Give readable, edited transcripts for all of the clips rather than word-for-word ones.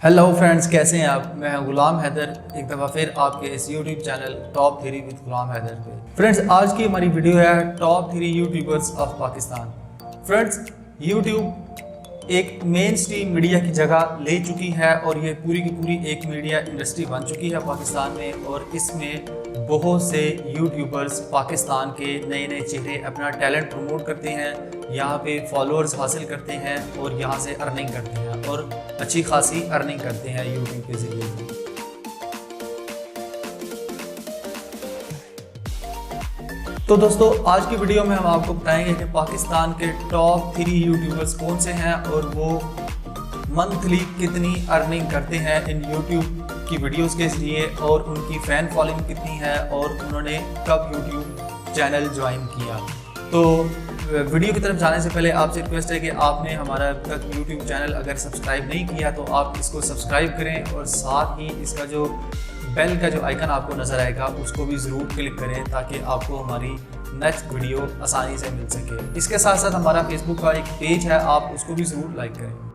Hello friends, कैसे हैं आप। मैं हूं गुलाम हैदर, एक दफ़ा फिर आपके इस यूट्यूब चैनल टॉप 3 विद गुलाम हैदर पे। फ्रेंड्स, आज की हमारी वीडियो है top 3 YouTubers of Pakistan. Friends, YouTube एक मेन स्ट्रीम मीडिया की जगह ले चुकी है और ये पूरी की पूरी एक मीडिया इंडस्ट्री बन चुकी है पाकिस्तान में, और इसमें बहुत से यूट्यूबर्स पाकिस्तान के नए नए चेहरे अपना टैलेंट प्रमोट करते हैं, यहाँ पे फॉलोअर्स हासिल करते हैं और यहाँ से अर्निंग करते हैं और अच्छी खासी अर्निंग करते हैं यूट्यूब के ज़रिए। तो दोस्तों, आज की वीडियो में हम आपको बताएंगे कि पाकिस्तान के टॉप 3 यूट्यूबर्स कौन से हैं और वो मंथली कितनी अर्निंग करते हैं इन यूट्यूब की वीडियोस के ज़रिए, और उनकी फ़ैन फॉलोइंग कितनी है और उन्होंने कब यूट्यूब चैनल ज्वाइन किया। तो वीडियो की तरफ जाने से पहले आपसे रिक्वेस्ट है कि आपने हमारा अब तक यूट्यूब चैनल अगर सब्सक्राइब नहीं किया तो आप इसको सब्सक्राइब करें, और साथ ही इसका जो बेल का जो आइकन आपको नज़र आएगा उसको भी ज़रूर क्लिक करें ताकि आपको हमारी नेक्स्ट वीडियो आसानी से मिल सके। इसके साथ साथ हमारा फेसबुक का एक पेज है, आप उसको भी ज़रूर लाइक करें।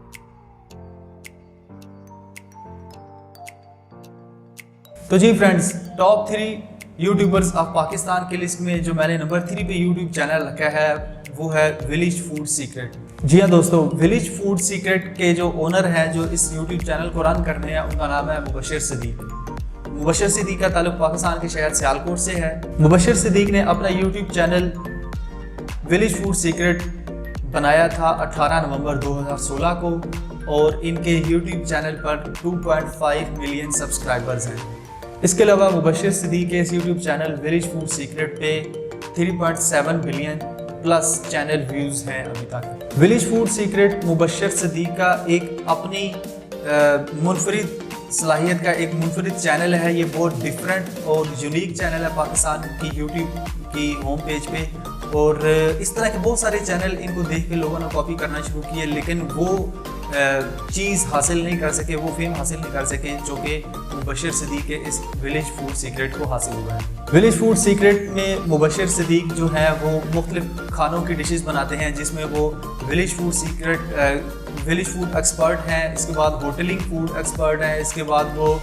तो जी friends, top 3 YouTubers of Pakistan की लिस्ट में जो मैंने नंबर 3 पे यूट्यूब चैनल रखा है वो है विलेज फूड सीक्रेट। जी हाँ दोस्तों, विलेज फूड सीक्रेट के जो ओनर हैं, जो इस यूट्यूब चैनल को रन करने हैं, उनका नाम है मुबशर सिद्दीक। मुबशर सिद्दीक का ताल्लुक पाकिस्तान के शहर सियालकोट से है। मुबशर सिद्दीक ने अपना YouTube channel village food secret बनाया था 18 नवंबर 2016 को, और इनके यूट्यूब चैनल पर 2.5 मिलियन सब्सक्राइबर्स हैं। इसके अलावा मुबशर सिद्दीक के इस YouTube channel village food secret पे 3.7 बिलियन प्लस चैनल व्यूज़ हैं अभी तक। Village food secret Mubashir Siddique का एक अपनी मुनफरिद सलाहियत का एक मुनफरिद चैनल है। ये बहुत डिफरेंट और यूनिक चैनल है पाकिस्तान की यूट्यूब की होम पेज पे, और इस तरह के बहुत सारे चैनल इनको देख के लोगों ने कॉपी करना शुरू किए, लेकिन वो चीज़ हासिल नहीं कर सके, वो फेम हासिल नहीं कर सके जो कि मुबशर सिद्दीक के इस विलेज फूड सीक्रेट को हासिल हुआ है। विलेज फूड सीक्रेट में मुबशर सिद्दीक जो है वो मुख्तलिफ खानों की डिशेस बनाते हैं, जिसमें वो village food secret village food expert हैं, इसके बाद होटलिंग फूड एक्सपर्ट हैं, इसके बाद वो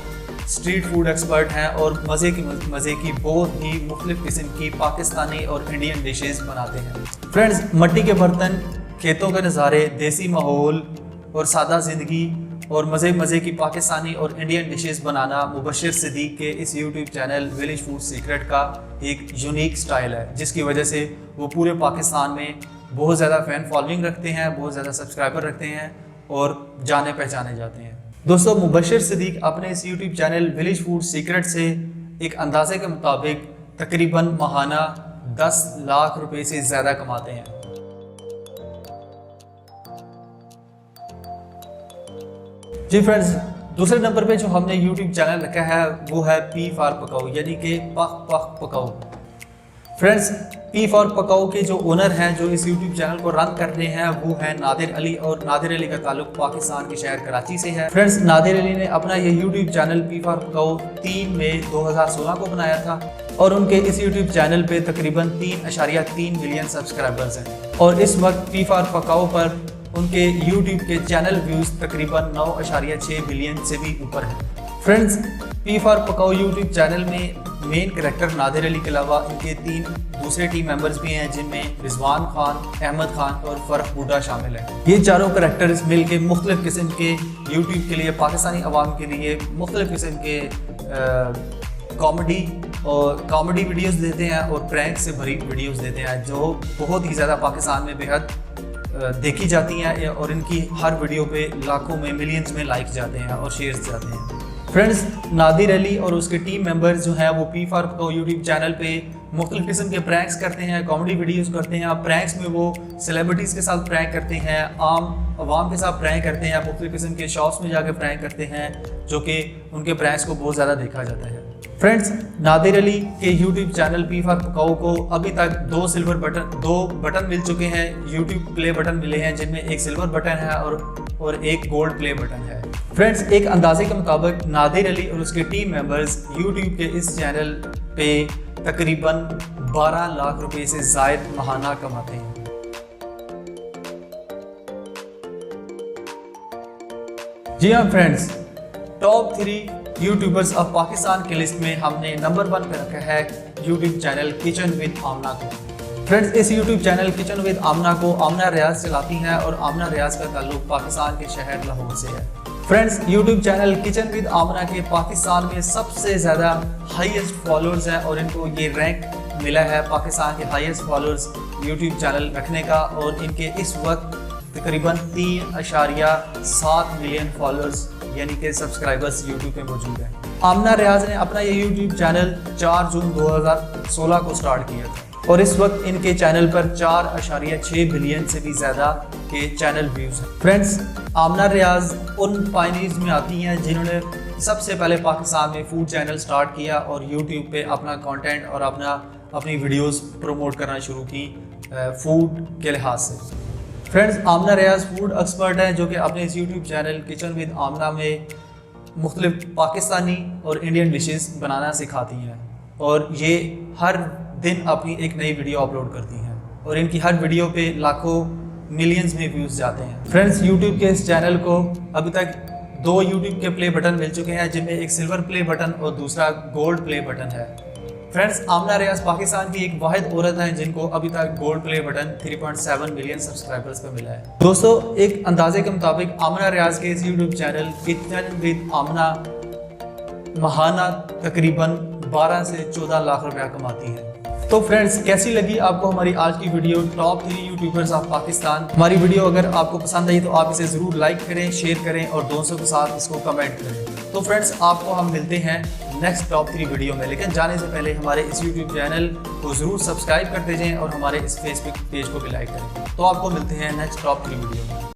स्ट्रीट फूड एक्सपर्ट हैं, और मज़े की बहुत ही मुख्तलिफ किस्म की पाकिस्तानी और इंडियन डिशेस बनाते हैं। फ्रेंड्स, मिट्टी के बर्तन, खेतों के नज़ारे, देसी माहौल और सादा ज़िंदगी और मज़े की पाकिस्तानी और इंडियन डिशेस बनाना मुबशर सिद्दीक के इस YouTube channel village food secret का एक यूनिक स्टाइल है, जिसकी वजह से वो पूरे पाकिस्तान में बहुत ज़्यादा फ़ैन फॉलोइंग रखते हैं, बहुत ज़्यादा सब्सक्राइबर रखते हैं और जाने पहचाने जाते हैं। दोस्तों, मुबशर सिद्दीक अपने इस YouTube channel village food secret से एक अंदाजे के मुताबिक तकरीबन माहाना 10 लाख रुपए से ज़्यादा कमाते हैं। जी फ्रेंड्स, दूसरे नंबर पे जो हमने यूट्यूब चैनल रखा है वो है पी फॉर पकाओ, यानी कि पक पकाओ। फ्रेंड्स, पी फॉर पकाओ के जो ओनर हैं, जो इस यूट्यूब चैनल को रन कर रहे हैं, वो है नादिर अली, और नादिर अली का ताल्लुक पाकिस्तान के शहर कराची से है। फ्रेंड्स, नादिर अली ने अपना ये यूट्यूब चैनल पी फॉर पकाओ 3 मई 2016 को बनाया था, और उनके इस यूट्यूब चैनल पे तकरीबन 3.3 मिलियन सब्सक्राइबर्स हैं, और इस वक्त पी फॉर पकाओ पर उनके YouTube के चैनल व्यूज़ तकरीबन 9.6 बिलियन से भी ऊपर है। फ्रेंड्स, पी फॉर पकाओ यूट्यूब चैनल में मेन कैरेक्टर नादिर अली के अलावा इनके 3 दूसरे टीम मेंबर्स भी हैं, जिनमें रिजवान खान, अहमद खान और फरख बूढ़ा शामिल हैं। ये चारों कैरेक्टर्स मिल के मुख्तलिफ किस्म के यूट्यूब के लिए, पाकिस्तानी अवाम के लिए मुख्तलिफ किस्म के कॉमेडी वीडियोज़ देते हैं और प्रैंक से भरी वीडियोज़ देते हैं, जो बहुत ही ज़्यादा पाकिस्तान में बेहद देखी जाती हैं, और इनकी हर वीडियो पे लाखों में, मिलियंस में लाइक जाते हैं और शेयर्स जाते हैं। फ्रेंड्स, नादिर अली और उसके टीम मेंबर्स जो हैं वो पी फॉर पकाओ यूट्यूब चैनल पे मुख्तलिफ किस्म के प्रैंक्स करते हैं, कॉमेडी वीडियोस करते हैं। प्रैंक्स में वो सेलिब्रिटीज़ के साथ प्रैंक करते हैं, आम आवाम के साथ प्रैंक करते हैं, मुख्तलिफ किस्म के शॉप्स में जाकर प्रैंक करते हैं, जो कि उनके प्रैंक्स को बहुत ज़्यादा देखा जाता है। फ्रेंड्स, नादिर अली के यूट्यूब चैनल पी फॉर पकाओ को अभी तक 2 बटन मिल चुके हैं, यूट्यूब प्ले बटन मिले हैं, जिनमें एक सिल्वर बटन है और एक गोल्ड प्ले बटन है। फ्रेंड्स, एक अंदाजे के मुताबिक नादिर अली और उसके टीम मेंबर्स यूट्यूब के इस चैनल पे तकरीबन 12 लाख रुपए से ज़ायद माहाना कमाते हैं। जी हाँ friends, top 3 YouTubers of Pakistan की लिस्ट में हमने नंबर 1 पे रखा है यूट्यूब चैनल किचन विद आमना को। फ्रेंड्स, इस यूट्यूब चैनल किचन विद आमना को आमना रियाज चलाती हैं और आमना रियाज का ताल्लुक पाकिस्तान के शहर लाहौर से है। Friends, YouTube channel kitchen with Amna के पाकिस्तान में सबसे ज़्यादा हाईएस्ट फॉलोअर्स हैं और इनको ये रैंक मिला है पाकिस्तान के हाईएस्ट फॉलोअर्स यूट्यूब चैनल रखने का, और इनके इस वक्त तकरीबन 3.7 मिलियन फॉलोअर्स यानी कि सब्सक्राइबर्स यूट्यूब पे मौजूद हैं। आमना रियाज ने अपना ये यूट्यूब चैनल 4 जून 2016 को स्टार्ट किया था और इस वक्त इनके चैनल पर 4.6 बिलियन से भी ज़्यादा के चैनल व्यूज़ हैं। फ्रेंड्स, आमना रियाज उन पायनियर्स में आती हैं जिन्होंने सबसे पहले पाकिस्तान में फूड चैनल स्टार्ट किया और यूट्यूब पे अपना कंटेंट और अपनी वीडियोस प्रमोट करना शुरू की फूड के लिहाज से। फ्रेंड्स, आमना रियाज फूड एक्सपर्ट हैं जो कि अपने इस यूट्यूब चैनल किचन विद आमना में मुख्तलिफ पाकिस्तानी और इंडियन डिशेस बनाना सिखाती हैं और ये हर दिन अपनी एक नई वीडियो अपलोड करती हैं और इनकी हर वीडियो पे लाखों मिलियंस में व्यूज़ जाते हैं। फ्रेंड्स, यूट्यूब के इस चैनल को अभी तक 2 यूट्यूब के प्ले बटन मिल चुके हैं, जिनमें एक सिल्वर प्ले बटन और दूसरा गोल्ड प्ले बटन है। फ्रेंड्स, आमना रियाज पाकिस्तान की एक वाहिद औरत है जिनको अभी तक gold play button 3.7 million subscribers पे मिला है। दोस्तों, एक अंदाजे के मुताबिक आमना रियाज के इस यूट्यूब चैनल किचन विद आमना महाना तकरीबन 12 से 14 लाख रुपया कमाती है। तो फ्रेंड्स, कैसी लगी आपको हमारी आज की video top 3 YouTubers of Pakistan. हमारी वीडियो अगर आपको पसंद आई तो आप इसे ज़रूर लाइक करें, शेयर करें और दोस्तों के साथ इसको कमेंट करें। तो फ्रेंड्स, आपको हम मिलते हैं नेक्स्ट टॉप 3 वीडियो में, लेकिन जाने से पहले हमारे इस यूट्यूब चैनल को ज़रूर सब्सक्राइब कर दीजिए और हमारे इस फेसबुक पेज को भी लाइक करें। तो आपको मिलते हैं नेक्स्ट टॉप 3 वीडियो में।